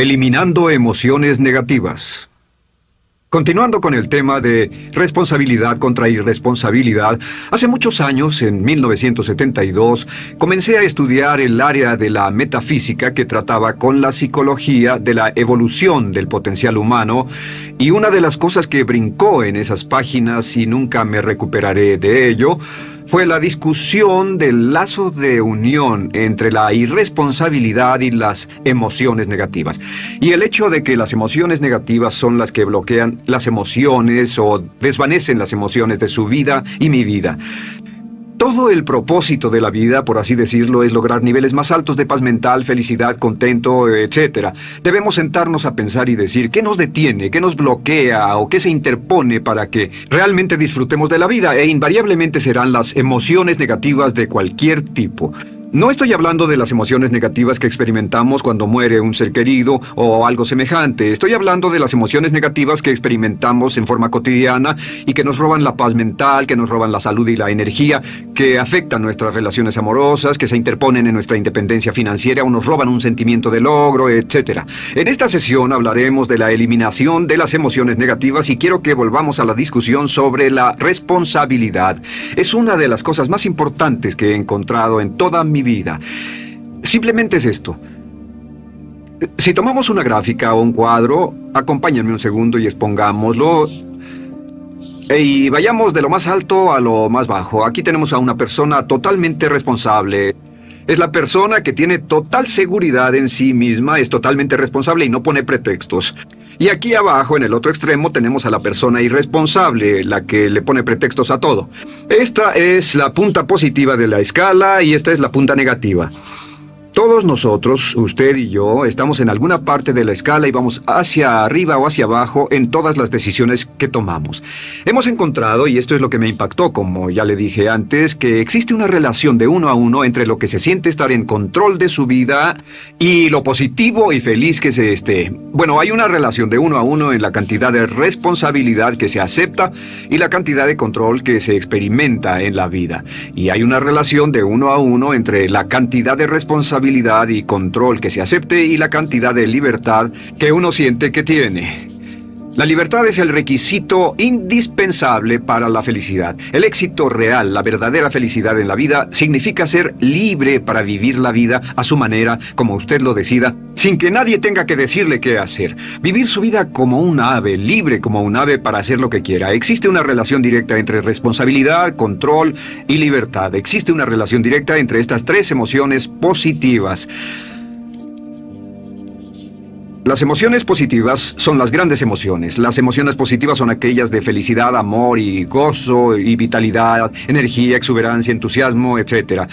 Eliminando emociones negativas. Continuando con el tema de responsabilidad contra irresponsabilidad, hace muchos años, en 1972, comencé a estudiar el área de la metafísica que trataba con la psicología de la evolución del potencial humano, y una de las cosas que brincó en esas páginas, y nunca me recuperaré de ello, fue la discusión del lazo de unión entre la irresponsabilidad y las emociones negativas. Y el hecho de que las emociones negativas son las que bloquean las emociones o desvanecen las emociones de su vida y mi vida. Todo el propósito de la vida, por así decirlo, es lograr niveles más altos de paz mental, felicidad, contento, etc. Debemos sentarnos a pensar y decir qué nos detiene, qué nos bloquea o qué se interpone para que realmente disfrutemos de la vida, e invariablemente serán las emociones negativas de cualquier tipo. No estoy hablando de las emociones negativas que experimentamos cuando muere un ser querido o algo semejante. Estoy hablando de las emociones negativas que experimentamos en forma cotidiana y que nos roban la paz mental, que nos roban la salud y la energía, que afectan nuestras relaciones amorosas, que se interponen en nuestra independencia financiera o nos roban un sentimiento de logro, etc. En esta sesión hablaremos de la eliminación de las emociones negativas y quiero que volvamos a la discusión sobre la responsabilidad. Es una de las cosas más importantes que he encontrado en toda mi vida. Simplemente es esto. Si tomamos una gráfica o un cuadro, acompáñenme un segundo y expongámoslo. Y vayamos de lo más alto a lo más bajo. Aquí tenemos a una persona totalmente responsable. Es la persona que tiene total seguridad en sí misma, es totalmente responsable y no pone pretextos. Y aquí abajo, en el otro extremo, tenemos a la persona irresponsable, la que le pone pretextos a todo. Esta es la punta positiva de la escala y esta es la punta negativa. Todos nosotros, usted y yo, estamos en alguna parte de la escala y vamos hacia arriba o hacia abajo en todas las decisiones que tomamos. Hemos encontrado, y esto es lo que me impactó, como ya le dije antes, que existe una relación de uno a uno entre lo que se siente estar en control de su vida y lo positivo y feliz que se esté. Bueno, hay una relación de uno a uno en la cantidad de responsabilidad que se acepta y la cantidad de control que se experimenta en la vida. Y hay una relación de uno a uno entre la cantidad de responsabilidad y control que se acepte y la cantidad de libertad que uno siente que tiene. La libertad es el requisito indispensable para la felicidad. El éxito real, la verdadera felicidad en la vida, significa ser libre para vivir la vida a su manera, como usted lo decida, sin que nadie tenga que decirle qué hacer. Vivir su vida como un ave, libre como un ave para hacer lo que quiera. Existe una relación directa entre responsabilidad, control y libertad. Existe una relación directa entre estas tres emociones positivas. Las emociones positivas son las grandes emociones. Las emociones positivas son aquellas de felicidad, amor y gozo y vitalidad, energía, exuberancia, entusiasmo, etc.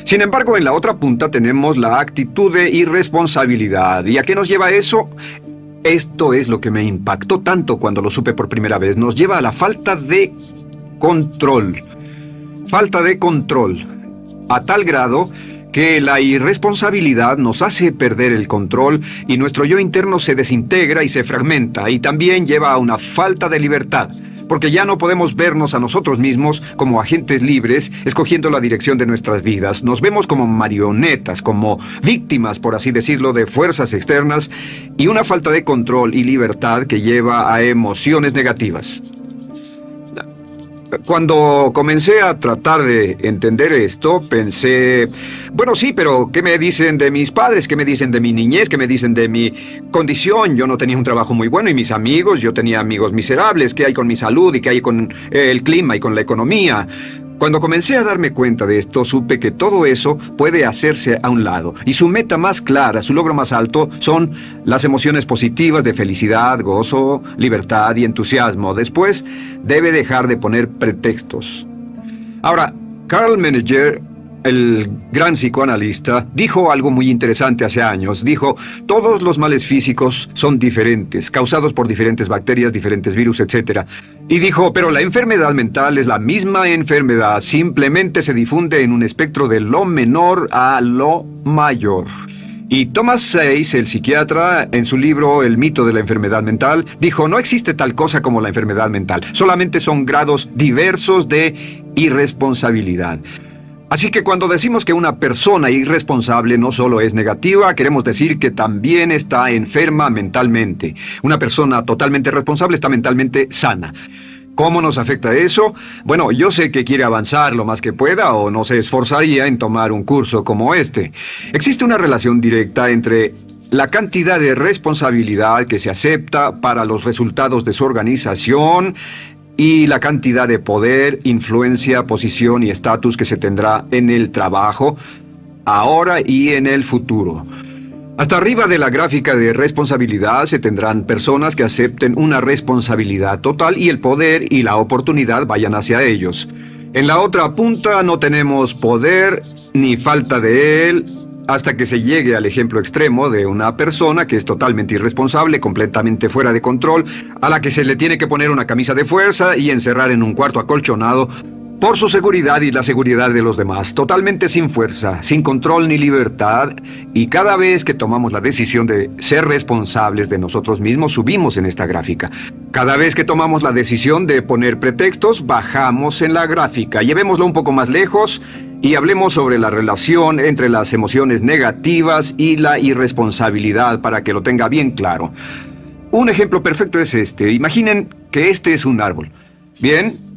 Sin embargo, en la otra punta tenemos la actitud de irresponsabilidad. ¿Y a qué nos lleva eso? Esto es lo que me impactó tanto cuando lo supe por primera vez. Nos lleva a la falta de control. Falta de control. A tal grado que la irresponsabilidad nos hace perder el control y nuestro yo interno se desintegra y se fragmenta, y también lleva a una falta de libertad, porque ya no podemos vernos a nosotros mismos como agentes libres, escogiendo la dirección de nuestras vidas. Nos vemos como marionetas, como víctimas, por así decirlo, de fuerzas externas, y una falta de control y libertad que lleva a emociones negativas. Cuando comencé a tratar de entender esto, pensé, bueno, sí, pero ¿qué me dicen de mis padres? ¿Qué me dicen de mi niñez? ¿Qué me dicen de mi condición? Yo no tenía un trabajo muy bueno y mis amigos, yo tenía amigos miserables. ¿Qué hay con mi salud y qué hay con el clima y con la economía? Cuando comencé a darme cuenta de esto, supe que todo eso puede hacerse a un lado. Y su meta más clara, su logro más alto, son las emociones positivas de felicidad, gozo, libertad y entusiasmo. Después, debe dejar de poner pretextos. Ahora, Carl Menninger, el gran psicoanalista, dijo algo muy interesante hace años. Dijo, todos los males físicos son diferentes, causados por diferentes bacterias, diferentes virus, etc. Y dijo, pero la enfermedad mental es la misma enfermedad, simplemente se difunde en un espectro de lo menor a lo mayor. Y Thomas Sayce, el psiquiatra, en su libro El mito de la enfermedad mental, dijo, no existe tal cosa como la enfermedad mental, solamente son grados diversos de irresponsabilidad. Así que cuando decimos que una persona irresponsable no solo es negativa, queremos decir que también está enferma mentalmente. Una persona totalmente responsable está mentalmente sana. ¿Cómo nos afecta eso? Bueno, yo sé que quiere avanzar lo más que pueda o no se esforzaría en tomar un curso como este. Existe una relación directa entre la cantidad de responsabilidad que se acepta para los resultados de su organización y la cantidad de poder, influencia, posición y estatus que se tendrá en el trabajo, ahora y en el futuro. Hasta arriba de la gráfica de responsabilidad se tendrán personas que acepten una responsabilidad total y el poder y la oportunidad vayan hacia ellos. En la otra punta no tenemos poder ni falta de él, hasta que se llegue al ejemplo extremo de una persona que es totalmente irresponsable, completamente fuera de control, a la que se le tiene que poner una camisa de fuerza y encerrar en un cuarto acolchonado por su seguridad y la seguridad de los demás, totalmente sin fuerza, sin control ni libertad, y cada vez que tomamos la decisión de ser responsables de nosotros mismos, subimos en esta gráfica. Cada vez que tomamos la decisión de poner pretextos, bajamos en la gráfica. Llevémoslo un poco más lejos y hablemos sobre la relación entre las emociones negativas y la irresponsabilidad para que lo tenga bien claro. Un ejemplo perfecto es este. Imaginen que este es un árbol. Bien,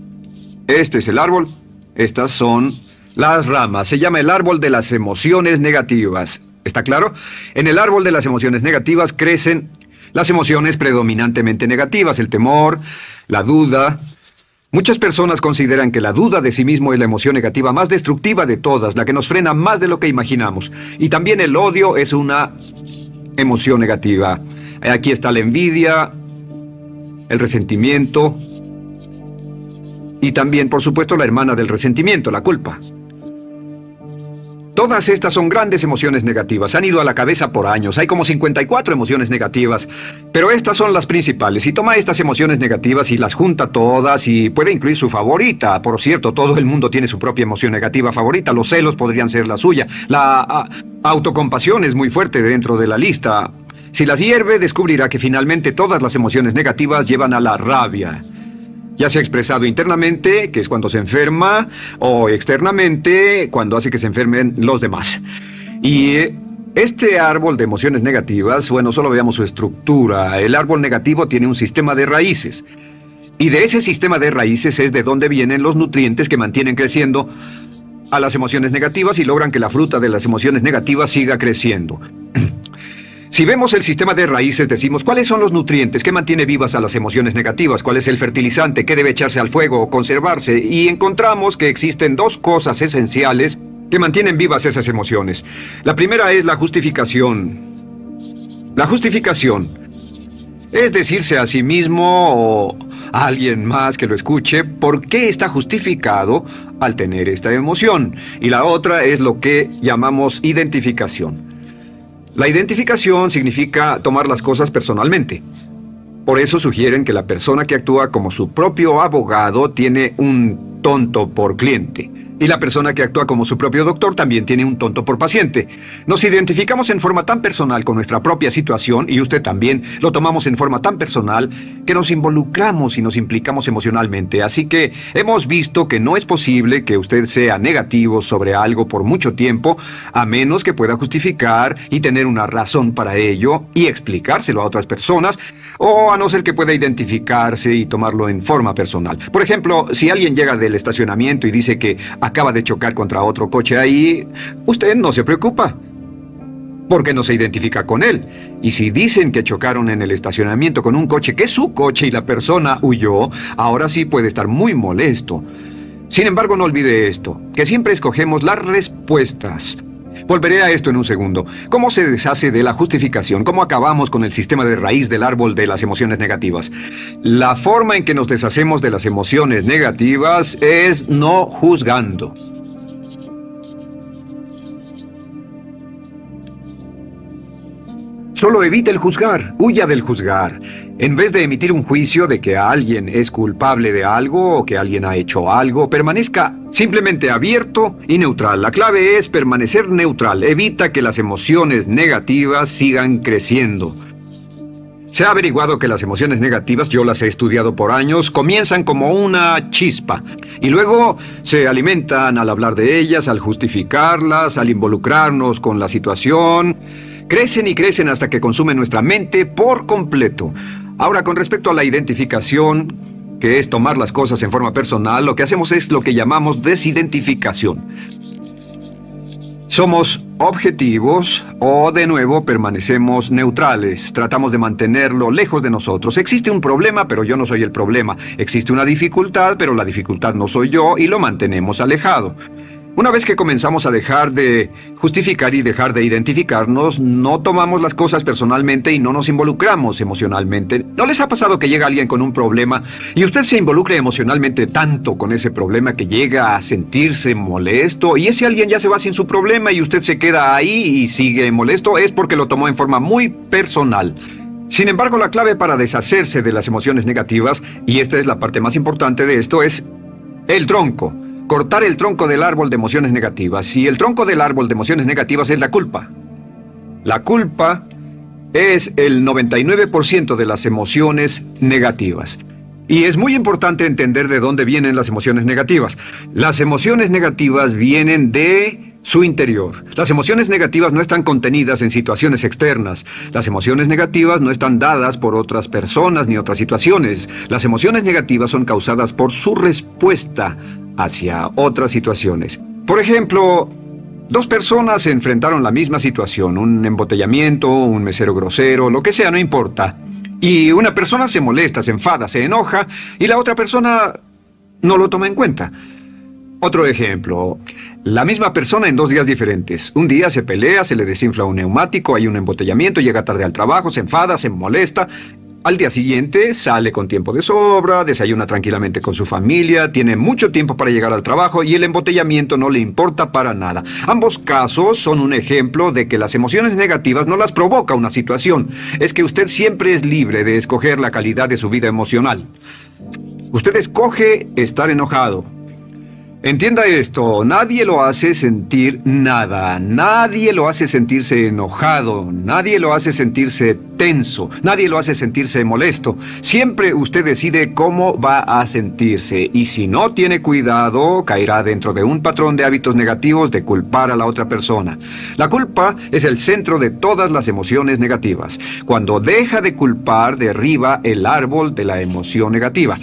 este es el árbol, estas son las ramas. Se llama el árbol de las emociones negativas. ¿Está claro? En el árbol de las emociones negativas crecen las emociones predominantemente negativas, el temor, la duda. Muchas personas consideran que la duda de sí mismo es la emoción negativa más destructiva de todas, la que nos frena más de lo que imaginamos. Y también el odio es una emoción negativa. Aquí está la envidia, el resentimiento y también, por supuesto, la hermana del resentimiento, la culpa. Todas estas son grandes emociones negativas. Han ido a la cabeza por años. Hay como 54 emociones negativas. Pero estas son las principales. Si toma estas emociones negativas y las junta todas y puede incluir su favorita. Por cierto, todo el mundo tiene su propia emoción negativa favorita. Los celos podrían ser la suya. La autocompasión es muy fuerte dentro de la lista. Si las hierve, descubrirá que finalmente todas las emociones negativas llevan a la rabia. Ya sea expresado internamente, que es cuando se enferma, o externamente, cuando hace que se enfermen los demás. Y este árbol de emociones negativas, bueno, solo veamos su estructura. El árbol negativo tiene un sistema de raíces. Y de ese sistema de raíces es de donde vienen los nutrientes que mantienen creciendo a las emociones negativas y logran que la fruta de las emociones negativas siga creciendo. Si vemos el sistema de raíces, decimos, ¿cuáles son los nutrientes que mantiene vivas a las emociones negativas? ¿Cuál es el fertilizante? ¿Qué debe echarse al fuego o conservarse? Y encontramos que existen dos cosas esenciales que mantienen vivas esas emociones. La primera es la justificación. La justificación es decirse a sí mismo o a alguien más que lo escuche por qué está justificado al tener esta emoción. Y la otra es lo que llamamos identificación. La identificación significa tomar las cosas personalmente. Por eso sugieren que la persona que actúa como su propio abogado tiene un tonto por cliente. Y la persona que actúa como su propio doctor también tiene un tonto por paciente. Nos identificamos en forma tan personal con nuestra propia situación, y usted también, lo tomamos en forma tan personal, que nos involucramos y nos implicamos emocionalmente. Así que hemos visto que no es posible que usted sea negativo sobre algo por mucho tiempo, a menos que pueda justificar y tener una razón para ello y explicárselo a otras personas, o a no ser que pueda identificarse y tomarlo en forma personal. Por ejemplo, si alguien llega del estacionamiento y dice que acaba de chocar contra otro coche ahí, usted no se preocupa, porque no se identifica con él. Y si dicen que chocaron en el estacionamiento con un coche que es su coche y la persona huyó, ahora sí puede estar muy molesto. Sin embargo, no olvide esto, que siempre escogemos las respuestas. Volveré a esto en un segundo. ¿Cómo se deshace de la justificación? ¿Cómo acabamos con el sistema de raíz del árbol de las emociones negativas? La forma en que nos deshacemos de las emociones negativas es no juzgando. Solo evite el juzgar, huya del juzgar. En vez de emitir un juicio de que alguien es culpable de algo o que alguien ha hecho algo, permanezca simplemente abierto y neutral. La clave es permanecer neutral. Evita que las emociones negativas sigan creciendo. Se ha averiguado que las emociones negativas, yo las he estudiado por años, comienzan como una chispa y luego se alimentan al hablar de ellas, al justificarlas, al involucrarnos con la situación. Crecen y crecen hasta que consumen nuestra mente por completo. Ahora, con respecto a la identificación, que es tomar las cosas en forma personal, lo que hacemos es lo que llamamos desidentificación. Somos objetivos o, de nuevo, permanecemos neutrales. Tratamos de mantenerlo lejos de nosotros. Existe un problema, pero yo no soy el problema. Existe una dificultad, pero la dificultad no soy yo, y lo mantenemos alejado. Una vez que comenzamos a dejar de justificar y dejar de identificarnos, no tomamos las cosas personalmente y no nos involucramos emocionalmente. ¿No les ha pasado que llega alguien con un problema y usted se involucra emocionalmente tanto con ese problema que llega a sentirse molesto y ese alguien ya se va sin su problema y usted se queda ahí y sigue molesto? Es porque lo tomó en forma muy personal. Sin embargo, la clave para deshacerse de las emociones negativas, y esta es la parte más importante de esto, es el tronco. Cortar el tronco del árbol de emociones negativas. Y el tronco del árbol de emociones negativas es la culpa. La culpa es el 99% de las emociones negativas. Y es muy importante entender de dónde vienen las emociones negativas. Las emociones negativas vienen de su interior. Las emociones negativas no están contenidas en situaciones externas. Las emociones negativas no están dadas por otras personas ni otras situaciones. Las emociones negativas son causadas por su respuesta hacia otras situaciones. Por ejemplo, dos personas se enfrentaron la misma situación, un embotellamiento, un mesero grosero, lo que sea, no importa. Y una persona se molesta, se enfada, se enoja, y la otra persona no lo toma en cuenta. Otro ejemplo, la misma persona en 2 días diferentes. Un día se pelea, se le desinfla un neumático, hay un embotellamiento, llega tarde al trabajo, se enfada, se molesta. Al día siguiente sale con tiempo de sobra, desayuna tranquilamente con su familia, tiene mucho tiempo para llegar al trabajo y el embotellamiento no le importa para nada. Ambos casos son un ejemplo de que las emociones negativas no las provoca una situación. Es que usted siempre es libre de escoger la calidad de su vida emocional. Usted escoge estar enojado. Entienda esto, nadie lo hace sentir nada, nadie lo hace sentirse enojado, nadie lo hace sentirse tenso, nadie lo hace sentirse molesto. Siempre usted decide cómo va a sentirse y si no tiene cuidado, caerá dentro de un patrón de hábitos negativos de culpar a la otra persona. La culpa es el centro de todas las emociones negativas. Cuando deja de culpar, derriba el árbol de la emoción negativa.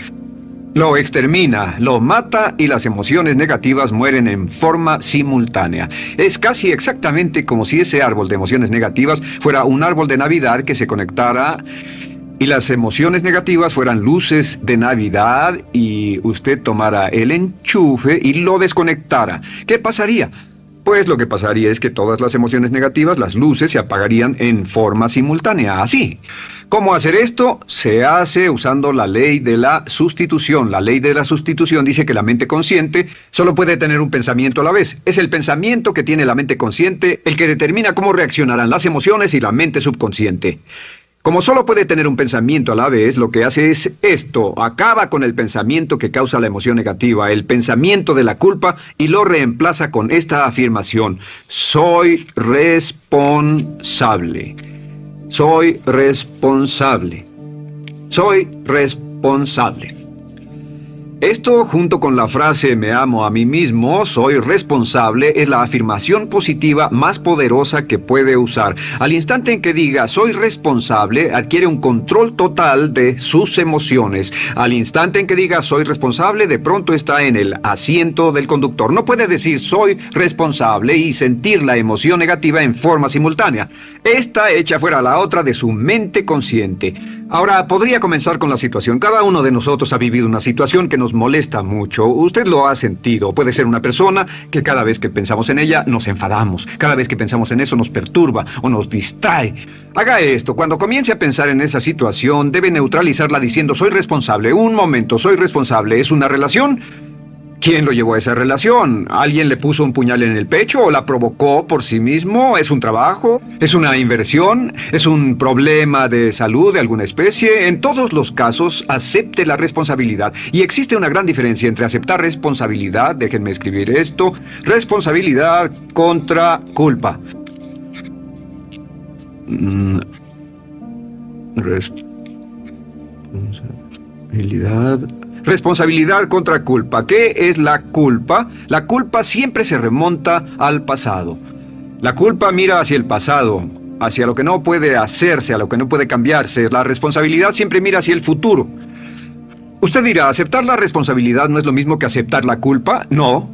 Lo extermina, lo mata y las emociones negativas mueren en forma simultánea. Es casi exactamente como si ese árbol de emociones negativas fuera un árbol de Navidad que se conectara y las emociones negativas fueran luces de Navidad y usted tomara el enchufe y lo desconectara. ¿Qué pasaría? Pues lo que pasaría es que todas las emociones negativas, las luces, se apagarían en forma simultánea, así. ¿Cómo hacer esto? Se hace usando la ley de la sustitución. La ley de la sustitución dice que la mente consciente solo puede tener un pensamiento a la vez. Es el pensamiento que tiene la mente consciente el que determina cómo reaccionarán las emociones y la mente subconsciente. Como solo puede tener un pensamiento a la vez, lo que hace es esto: acaba con el pensamiento que causa la emoción negativa, el pensamiento de la culpa, y lo reemplaza con esta afirmación: soy responsable. Soy responsable. Soy responsable. Esto, junto con la frase me amo a mí mismo, soy responsable, es la afirmación positiva más poderosa que puede usar. Al instante en que diga soy responsable, adquiere un control total de sus emociones. Al instante en que diga soy responsable, de pronto está en el asiento del conductor. No puede decir soy responsable y sentir la emoción negativa en forma simultánea. Esta echa fuera la otra de su mente consciente. Ahora, podría comenzar con la situación. Cada uno de nosotros ha vivido una situación que nos molesta mucho. Usted lo ha sentido. Puede ser una persona que cada vez que pensamos en ella nos enfadamos. Cada vez que pensamos en eso nos perturba o nos distrae. Haga esto. Cuando comience a pensar en esa situación, debe neutralizarla diciendo soy responsable. Un momento, soy responsable. ¿Es una relación? ¿Quién lo llevó a esa relación? ¿Alguien le puso un puñal en el pecho o la provocó por sí mismo? ¿Es un trabajo? ¿Es una inversión? ¿Es un problema de salud de alguna especie? En todos los casos, acepte la responsabilidad. Y existe una gran diferencia entre aceptar responsabilidad, déjenme escribir esto, responsabilidad contra culpa. Responsabilidad. Responsabilidad contra culpa. ¿Qué es la culpa? La culpa siempre se remonta al pasado. La culpa mira hacia el pasado, hacia lo que no puede hacerse, a lo que no puede cambiarse. La responsabilidad siempre mira hacia el futuro. Usted dirá, ¿aceptar la responsabilidad no es lo mismo que aceptar la culpa? No.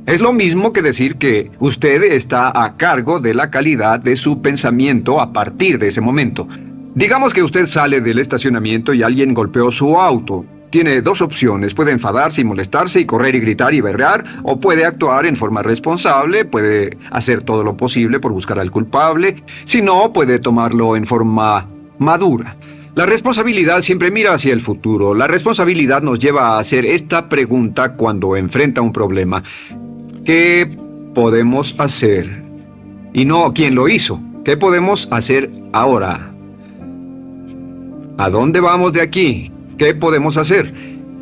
Es lo mismo que decir que usted está a cargo de la calidad de su pensamiento a partir de ese momento. Digamos que usted sale del estacionamiento y alguien golpeó su auto. Tiene dos opciones: puede enfadarse y molestarse y correr y gritar y berrear, o puede actuar en forma responsable, puede hacer todo lo posible por buscar al culpable. Si no, puede tomarlo en forma madura. La responsabilidad siempre mira hacia el futuro. La responsabilidad nos lleva a hacer esta pregunta cuando enfrenta un problema: ¿qué podemos hacer? Y no ¿quién lo hizo? ¿Qué podemos hacer ahora? ¿A dónde vamos de aquí? ¿Qué podemos hacer?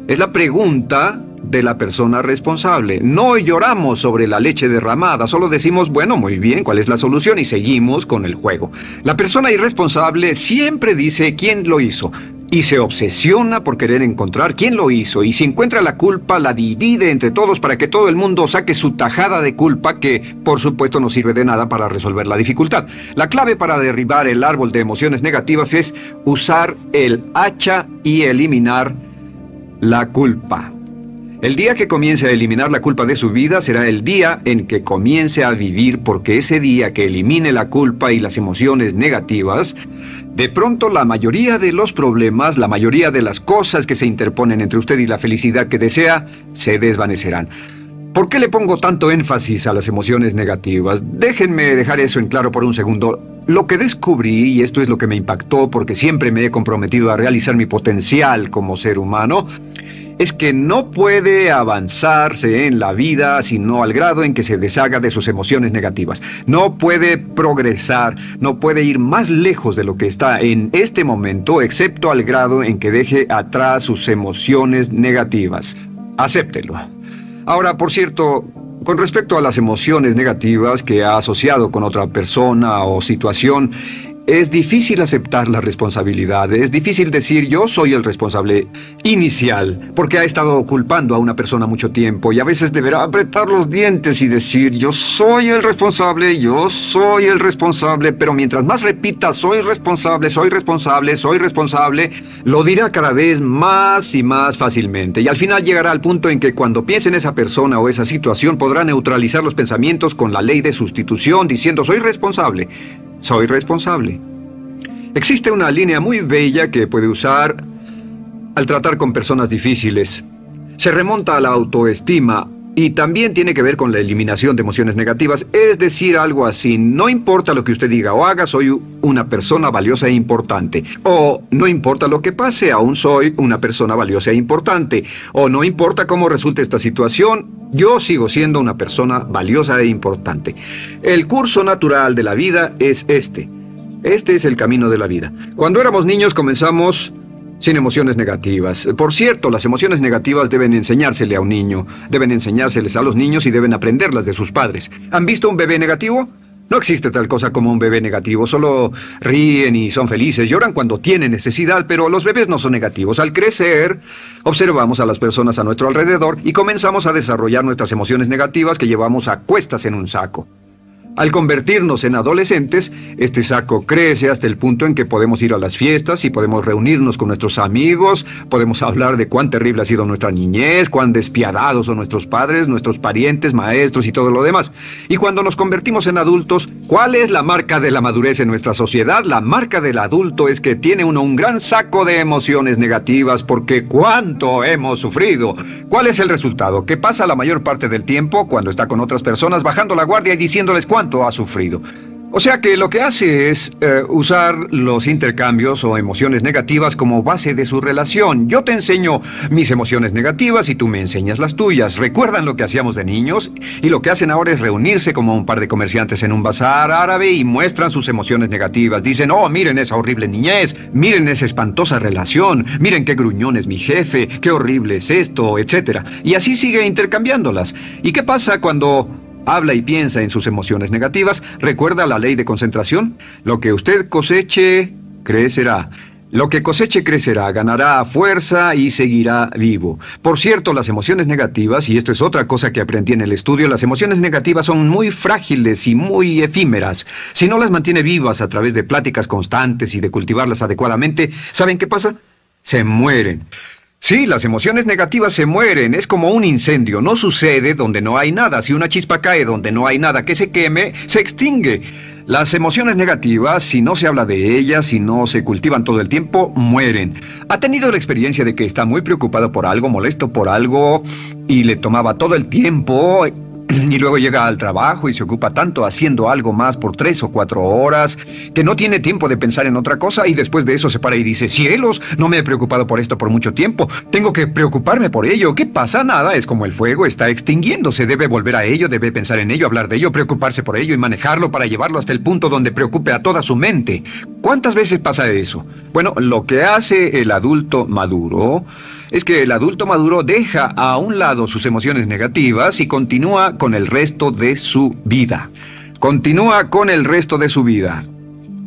Es la pregunta de la persona responsable. No lloramos sobre la leche derramada, solo decimos, bueno, muy bien, ¿cuál es la solución? Y seguimos con el juego. La persona irresponsable siempre dice quién lo hizo y se obsesiona por querer encontrar quién lo hizo, y si encuentra la culpa la divide entre todos para que todo el mundo saque su tajada de culpa, que por supuesto no sirve de nada para resolver la dificultad. La clave para derribar el árbol de emociones negativas es usar el hacha y eliminar la culpa. El día que comience a eliminar la culpa de su vida será el día en que comience a vivir, porque ese día que elimine la culpa y las emociones negativas, de pronto la mayoría de los problemas, la mayoría de las cosas que se interponen entre usted y la felicidad que desea, se desvanecerán. ¿Por qué le pongo tanto énfasis a las emociones negativas? Déjenme dejar eso en claro por un segundo. Lo que descubrí, y esto es lo que me impactó porque siempre me he comprometido a realizar mi potencial como ser humano, es que no puede avanzarse en la vida sino al grado en que se deshaga de sus emociones negativas. No puede progresar, no puede ir más lejos de lo que está en este momento, excepto al grado en que deje atrás sus emociones negativas. Acéptelo. Ahora, por cierto, con respecto a las emociones negativas que ha asociado con otra persona o situación, es difícil aceptar la responsabilidad, es difícil decir yo soy el responsable inicial, porque ha estado culpando a una persona mucho tiempo y a veces deberá apretar los dientes y decir yo soy el responsable, pero mientras más repita soy responsable, lo dirá cada vez más y más fácilmente, y al final llegará al punto en que cuando piense en esa persona o esa situación podrá neutralizar los pensamientos con la ley de sustitución diciendo soy responsable. Existe una línea muy bella que puede usar al tratar con personas difíciles. Se remonta a la autoestima y también tiene que ver con la eliminación de emociones negativas. Es decir, algo así: no importa lo que usted diga o haga, soy una persona valiosa e importante. O no importa lo que pase, aún soy una persona valiosa e importante. O no importa cómo resulte esta situación, yo sigo siendo una persona valiosa e importante. El curso natural de la vida es este. Este es el camino de la vida. Cuando éramos niños comenzamos sin emociones negativas. Por cierto, las emociones negativas deben enseñársele a un niño, deben enseñárseles a los niños y deben aprenderlas de sus padres. ¿Han visto un bebé negativo? No existe tal cosa como un bebé negativo, solo ríen y son felices, lloran cuando tienen necesidad, pero los bebés no son negativos. Al crecer, observamos a las personas a nuestro alrededor y comenzamos a desarrollar nuestras emociones negativas que llevamos a cuestas en un saco. Al convertirnos en adolescentes, este saco crece hasta el punto en que podemos ir a las fiestas y podemos reunirnos con nuestros amigos, podemos hablar de cuán terrible ha sido nuestra niñez, cuán despiadados son nuestros padres, nuestros parientes, maestros y todo lo demás. Y cuando nos convertimos en adultos, ¿cuál es la marca de la madurez en nuestra sociedad? La marca del adulto es que tiene uno un gran saco de emociones negativas, porque ¿cuánto hemos sufrido? ¿Cuál es el resultado? Que pasa la mayor parte del tiempo cuando está con otras personas bajando la guardia y diciéndoles cuánto ha sufrido. O sea que lo que hace es usar los intercambios o emociones negativas como base de su relación. Yo te enseño mis emociones negativas y tú me enseñas las tuyas. ¿Recuerdan lo que hacíamos de niños? Y lo que hacen ahora es reunirse como un par de comerciantes en un bazar árabe y muestran sus emociones negativas. Dicen, oh, miren esa horrible niñez, miren esa espantosa relación, miren qué gruñón es mi jefe, qué horrible es esto, etc. Y así sigue intercambiándolas. ¿Y qué pasa cuando habla y piensa en sus emociones negativas? ¿Recuerda la ley de concentración? Lo que usted coseche, crecerá. Lo que coseche crecerá, ganará fuerza y seguirá vivo. Por cierto, las emociones negativas, y esto es otra cosa que aprendí en el estudio, las emociones negativas son muy frágiles y muy efímeras. Si no las mantiene vivas a través de pláticas constantes y de cultivarlas adecuadamente, ¿saben qué pasa? Se mueren. Sí, las emociones negativas se mueren, es como un incendio, no sucede donde no hay nada. Si una chispa cae donde no hay nada que se queme, se extingue. Las emociones negativas, si no se habla de ellas, si no se cultivan todo el tiempo, mueren. ¿Ha tenido la experiencia de que está muy preocupado por algo, molesto por algo, y le tomaba todo el tiempo, y luego llega al trabajo y se ocupa tanto haciendo algo más por 3 o 4 horas, que no tiene tiempo de pensar en otra cosa, y después de eso se para y dice, cielos, no me he preocupado por esto por mucho tiempo, tengo que preocuparme por ello? ¿Qué pasa? Nada, es como el fuego, está extinguiéndose, debe volver a ello, debe pensar en ello, hablar de ello, preocuparse por ello y manejarlo para llevarlo hasta el punto donde preocupe a toda su mente. ¿Cuántas veces pasa eso? Bueno, lo que hace el adulto maduro es que el adulto maduro deja a un lado sus emociones negativas y continúa con el resto de su vida. Continúa con el resto de su vida.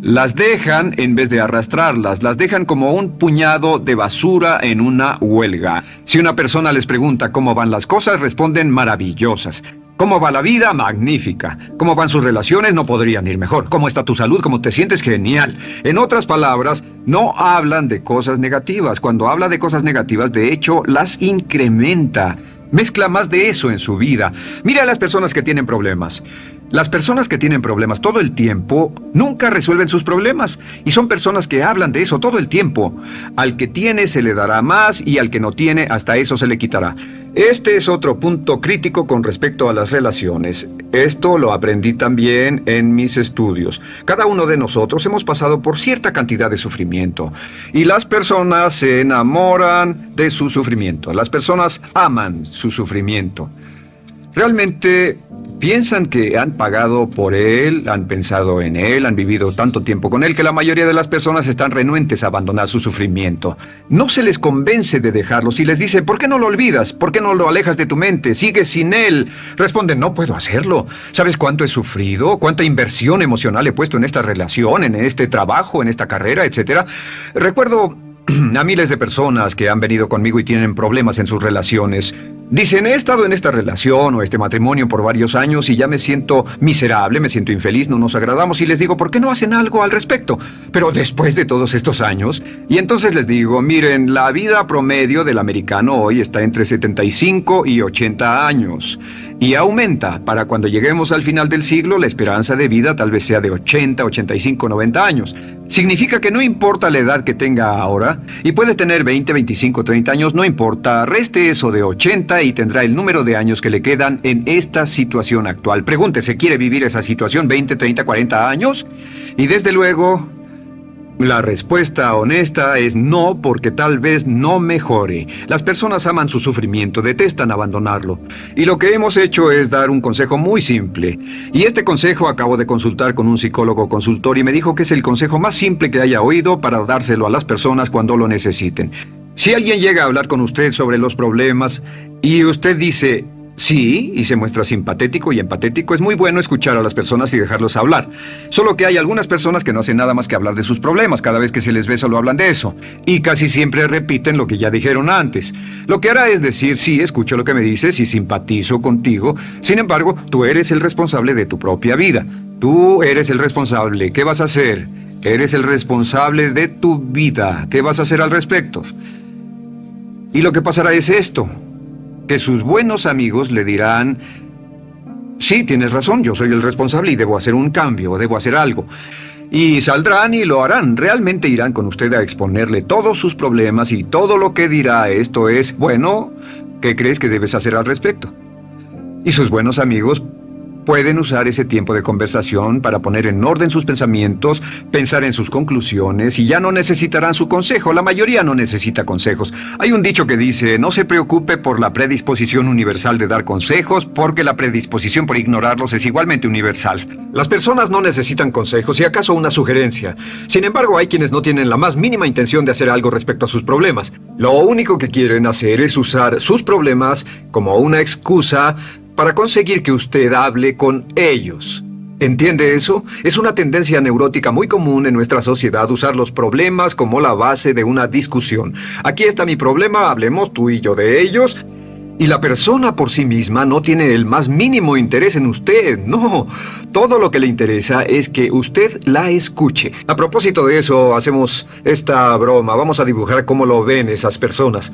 Las dejan en vez de arrastrarlas, las dejan como un puñado de basura en una huelga. Si una persona les pregunta cómo van las cosas, responden maravillosas. ¿Cómo va la vida? Magnífica. ¿Cómo van sus relaciones? No podrían ir mejor. ¿Cómo está tu salud? ¿Cómo te sientes? Genial. En otras palabras, no hablan de cosas negativas. Cuando habla de cosas negativas, de hecho, las incrementa. Mezcla más de eso en su vida. Mira a las personas que tienen problemas. Las personas que tienen problemas todo el tiempo nunca resuelven sus problemas. Y son personas que hablan de eso todo el tiempo. Al que tiene se le dará más y al que no tiene hasta eso se le quitará. Este es otro punto crítico con respecto a las relaciones. Esto lo aprendí también en mis estudios. Cada uno de nosotros hemos pasado por cierta cantidad de sufrimiento. Y las personas se enamoran de su sufrimiento. Las personas aman su sufrimiento. Realmente piensan que han pagado por él, han pensado en él, han vivido tanto tiempo con él que la mayoría de las personas están renuentes a abandonar su sufrimiento. No se les convence de dejarlo. Si les dice, ¿por qué no lo olvidas? ¿Por qué no lo alejas de tu mente? ¿Sigues sin él? Responden, no puedo hacerlo. ¿Sabes cuánto he sufrido? ¿Cuánta inversión emocional he puesto en esta relación, en este trabajo, en esta carrera, etcétera? Recuerdo a miles de personas que han venido conmigo y tienen problemas en sus relaciones. Dicen, he estado en esta relación o este matrimonio por varios años y ya me siento miserable, me siento infeliz, no nos agradamos, y les digo, ¿por qué no hacen algo al respecto? Pero después de todos estos años, y entonces les digo, miren, la vida promedio del americano hoy está entre 75 y 80 años. Y aumenta. Para cuando lleguemos al final del siglo, la esperanza de vida tal vez sea de 80, 85, 90 años. Significa que no importa la edad que tenga ahora, y puede tener 20, 25, 30 años, no importa, reste eso de 80 y tendrá el número de años que le quedan en esta situación actual. Pregúntese, ¿quiere vivir esa situación 20, 30, 40 años? Y desde luego, la respuesta honesta es no, porque tal vez no mejore. Las personas aman su sufrimiento, detestan abandonarlo. Y lo que hemos hecho es dar un consejo muy simple. Y este consejo acabo de consultar con un psicólogo consultor y me dijo que es el consejo más simple que haya oído para dárselo a las personas cuando lo necesiten. Si alguien llega a hablar con usted sobre los problemas y usted dice sí, y se muestra simpatético y empatético, es muy bueno escuchar a las personas y dejarlos hablar. Solo que hay algunas personas que no hacen nada más que hablar de sus problemas. Cada vez que se les ve solo hablan de eso. Y casi siempre repiten lo que ya dijeron antes. Lo que hará es decir, sí, escucho lo que me dices y simpatizo contigo. Sin embargo, tú eres el responsable de tu propia vida. Tú eres el responsable. ¿Qué vas a hacer? Eres el responsable de tu vida. ¿Qué vas a hacer al respecto? Y lo que pasará es esto, que sus buenos amigos le dirán, sí, tienes razón, yo soy el responsable y debo hacer un cambio, debo hacer algo. Y saldrán y lo harán, realmente irán con usted a exponerle todos sus problemas y todo lo que dirá esto es, bueno, ¿qué crees que debes hacer al respecto? Y sus buenos amigos pueden usar ese tiempo de conversación para poner en orden sus pensamientos, pensar en sus conclusiones y ya no necesitarán su consejo. La mayoría no necesita consejos. Hay un dicho que dice, no se preocupe por la predisposición universal de dar consejos, porque la predisposición por ignorarlos es igualmente universal. Las personas no necesitan consejos, si acaso una sugerencia. Sin embargo, hay quienes no tienen la más mínima intención de hacer algo respecto a sus problemas. Lo único que quieren hacer es usar sus problemas como una excusa para conseguir que usted hable con ellos. ¿Entiende eso? Es una tendencia neurótica muy común en nuestra sociedad usar los problemas como la base de una discusión. Aquí está mi problema, hablemos tú y yo de ellos. Y la persona por sí misma no tiene el más mínimo interés en usted, no. Todo lo que le interesa es que usted la escuche. A propósito de eso, hacemos esta broma. Vamos a dibujar cómo lo ven esas personas.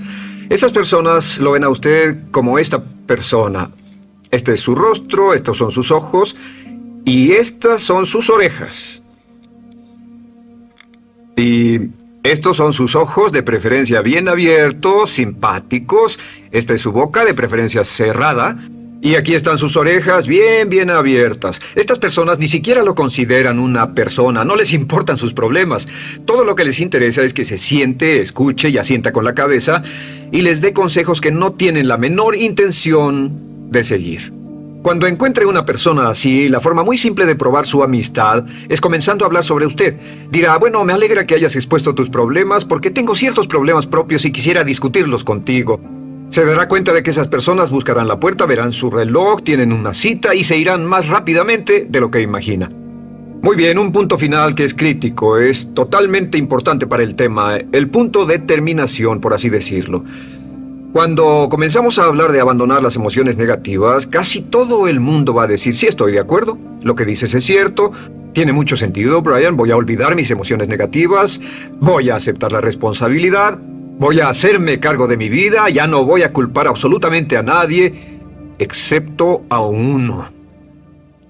Esas personas lo ven a usted como esta persona. Este es su rostro, estos son sus ojos y estas son sus orejas. Y estos son sus ojos, de preferencia bien abiertos, simpáticos. Esta es su boca, de preferencia cerrada. Y aquí están sus orejas bien abiertas. Estas personas ni siquiera lo consideran una persona, no les importan sus problemas. Todo lo que les interesa es que se siente, escuche y asienta con la cabeza y les dé consejos que no tienen la menor intención de seguir. Cuando encuentre una persona así, la forma muy simple de probar su amistad es comenzando a hablar sobre usted. Dirá, bueno, me alegra que hayas expuesto tus problemas porque tengo ciertos problemas propios y quisiera discutirlos contigo. Se dará cuenta de que esas personas buscarán la puerta, verán su reloj, tienen una cita y se irán más rápidamente de lo que imagina. Muy bien, un punto final que es crítico, es totalmente importante para el tema, el punto de terminación, por así decirlo. Cuando comenzamos a hablar de abandonar las emociones negativas, casi todo el mundo va a decir, sí, estoy de acuerdo, lo que dices es cierto, tiene mucho sentido, Brian, voy a olvidar mis emociones negativas, voy a aceptar la responsabilidad, voy a hacerme cargo de mi vida, ya no voy a culpar absolutamente a nadie, excepto a uno.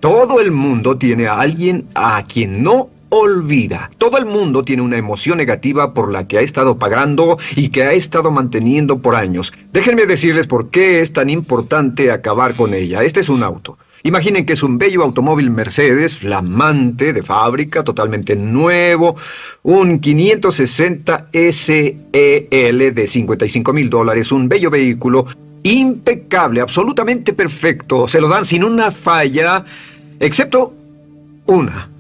Todo el mundo tiene a alguien a quien no olvida. Todo el mundo tiene una emoción negativa por la que ha estado pagando y que ha estado manteniendo por años. Déjenme decirles por qué es tan importante acabar con ella. Este es un auto. Imaginen que es un bello automóvil Mercedes, flamante, de fábrica, totalmente nuevo, un 560 SEL de $55,000, un bello vehículo, impecable, absolutamente perfecto. Se lo dan sin una falla, excepto una.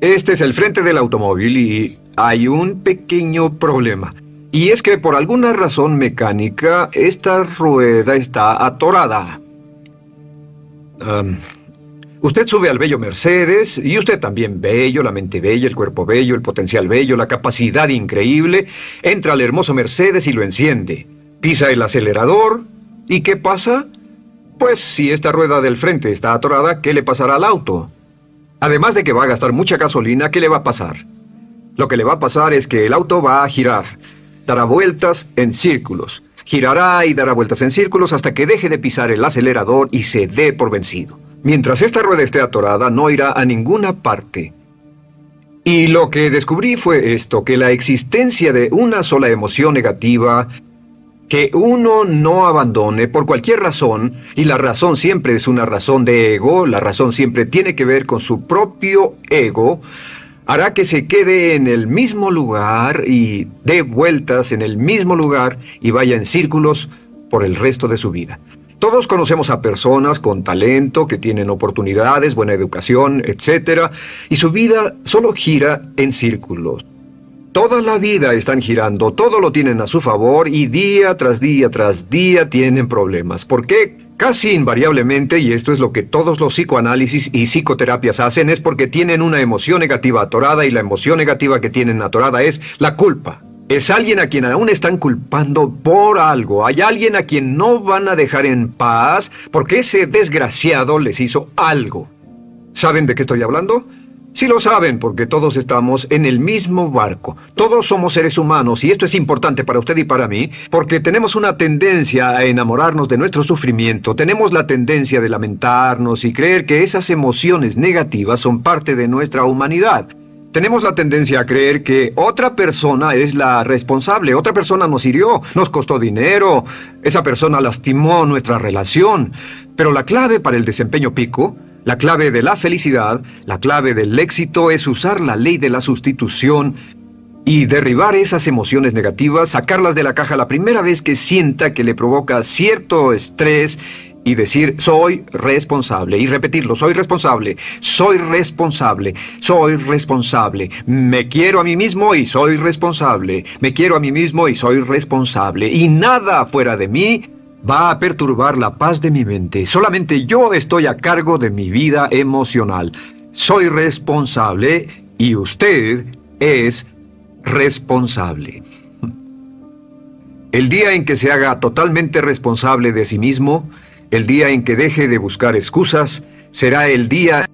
Este es el frente del automóvil y hay un pequeño problema. Y es que por alguna razón mecánica, esta rueda está atorada. Usted sube al bello Mercedes, y usted también bello, la mente bella, el cuerpo bello, el potencial bello, la capacidad increíble. Entra al hermoso Mercedes y lo enciende. Pisa el acelerador, ¿y qué pasa? Pues si esta rueda del frente está atorada, ¿qué le pasará al auto? Además de que va a gastar mucha gasolina, ¿qué le va a pasar? Lo que le va a pasar es que el auto va a girar, dará vueltas en círculos. Girará y dará vueltas en círculos hasta que deje de pisar el acelerador y se dé por vencido. Mientras esta rueda esté atorada, no irá a ninguna parte. Y lo que descubrí fue esto, que la existencia de una sola emoción negativa que uno no abandone por cualquier razón, y la razón siempre es una razón de ego, la razón siempre tiene que ver con su propio ego, hará que se quede en el mismo lugar y dé vueltas en el mismo lugar y vaya en círculos por el resto de su vida. Todos conocemos a personas con talento, que tienen oportunidades, buena educación, etc., y su vida solo gira en círculos. Toda la vida están girando, todo lo tienen a su favor y día tras día tras día tienen problemas. ¿Por qué? Casi invariablemente, y esto es lo que todos los psicoanálisis y psicoterapias hacen, es porque tienen una emoción negativa atorada y la emoción negativa que tienen atorada es la culpa. Es alguien a quien aún están culpando por algo. Hay alguien a quien no van a dejar en paz porque ese desgraciado les hizo algo. ¿Saben de qué estoy hablando? Sí lo saben, porque todos estamos en el mismo barco. Todos somos seres humanos, y esto es importante para usted y para mí, porque tenemos una tendencia a enamorarnos de nuestro sufrimiento. Tenemos la tendencia de lamentarnos y creer que esas emociones negativas son parte de nuestra humanidad. Tenemos la tendencia a creer que otra persona es la responsable, otra persona nos hirió, nos costó dinero, esa persona lastimó nuestra relación. Pero la clave para el desempeño pico, la clave de la felicidad, la clave del éxito es usar la ley de la sustitución y derribar esas emociones negativas, sacarlas de la caja la primera vez que sienta que le provoca cierto estrés y decir, soy responsable, y repetirlo, soy responsable, soy responsable, soy responsable, me quiero a mí mismo y soy responsable, me quiero a mí mismo y soy responsable, y nada fuera de mí va a perturbar la paz de mi mente. Solamente yo estoy a cargo de mi vida emocional. Soy responsable y usted es responsable. El día en que se haga totalmente responsable de sí mismo, el día en que deje de buscar excusas, será el día